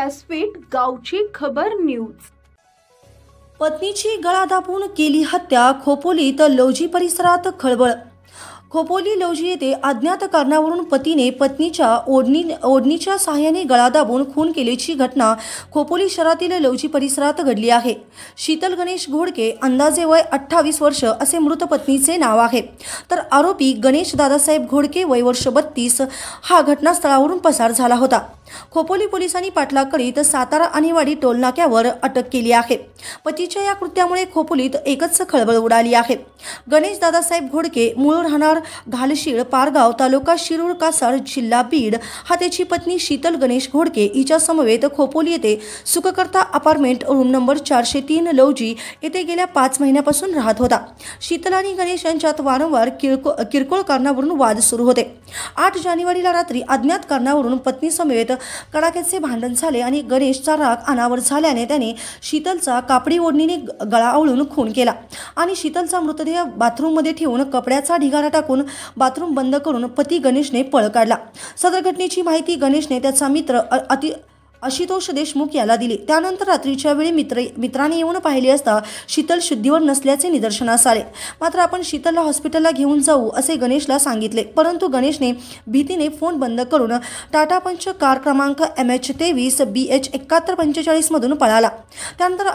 व्यासपीठ गावची खबर न्यूज। पत्नीची गळा दाबून केली हत्या, खोपोलीत लौजी परिसरात खळबळ। खोपोली लौजी येथे अज्ञात कारणावरून पतीने पत्नीच्या ओढणीच्या सहाय्याने गळा दाबून खून केल्याची घटना खोपोली शहरातील लौजी परिसरात घडली आहे। शीतल गणेश घोडके, अंदाजे वय 28 वर्ष असे मृत पत्नीचे नाव आहे, तर आरोपी गणेश दादासाहेब घोडके वय वर्ष 32 हा घटनास्थळावरून पसार झाला होता। खोपोली पोलिसांनी पाठलाग करीत सातारा आणेवाडी टोलनाक्यावर अटक केली आहे। पतीच्या या कृत्यामुळे खोपोलीत एकच खळबळ उडाली आहे। गणेश दादासाहेब घोडके मूळ राहणार घालशीळ, पारगाव, तालुका शिरूर कासार, जिल्हा बीड हा त्याची पत्नी शीतल गणेश घोडके हिच्या समवेत खोपोली येथे सुखकर्ता अपार्टमेंट रूम नंबर 403 लौजी येथे गेल्या 5 महिन्यापासून राहत होता। शीतल आणि गणेश यांच्यात वारंवार किरकोळ कारणावरून वाद सुरू होते। 8 जानेवारीला रात्री अज्ञात कारणावरून पत्नी समवेत कडाक्याचे भांडण झाले आणि गणेशचा राग अनावर झाल्याने त्याने शीतलचा कापडी ओढणीने गळा आवळून खून केला आणि शीतलचा मृतदेह बाथरूममध्ये ठेवून कपड्याचा ढिगारा टाकून बाथरूम बंद करून पती गणेशने पळ काढला। सदर घटनेची माहिती गणेशने त्याचा मित्र आशुतोष देशमुख याला दिली। त्यानंतर रात्रीच्या वेळी मित्राने येऊन पाहिले असता शीतल शुद्धीवर नसल्याचे निदर्शनास आले। मात्र आपण शीतलला हॉस्पिटलला घेऊन जाऊ असे गणेशला सांगितले, परंतु गणेशने भीतीने फोन बंद करून टाटा पंच कार क्रमांक MH23 BH 7145 मधून पळाला। त्यानंतर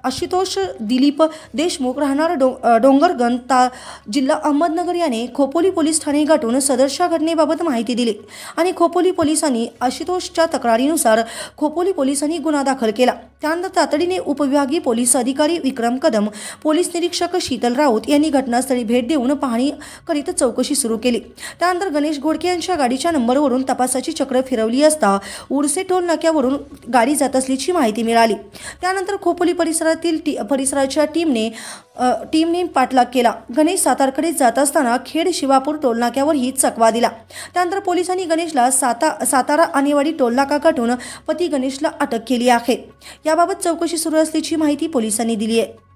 आशुतोष दिलीप देशमुख राहणार डोंगरगण जिल्हा अहमदनगर याने खोपोली पोलीस ठाणे गाठून सदरच्या घटनेबाबत माहिती दिली आणि खोपोली पोलिसांनी आशुतोषच्या तक्रारीनुसार खोपोली पोलिसांनी गुन्हा दाखल केला। त्यानंतर तातडीने उपविभागीय पोलीस अधिकारी विक्रम कदम, पोलीस निरीक्षक शीतल राऊत यांनी घटनास्थळी भेट देऊन पाहणी करीत चौकशी सुरू केली। त्यानंतर गणेश घोडके यांच्या गाडीच्या नंबरवरून तपासाची चक्र फिरवली असता उरसे टोल नाक्यावरून गाडी जात असल्याची माहिती मिळाली। त्यानंतर खोपोली परिसराच्या टीमने पाठलाग केला। गणेश सातारकडे जात असताना खेड शिवापूर टोलनाक्यावर ही चकवा दिला। त्यानंतर पोलिसांनी गणेशला सातारा आणेवाडी टोलनाका गाठून पती गणेशला अटक केली आहे। याबाबत चौकशी सुरू असल्याची माहिती पोलिसांनी दिली आहे।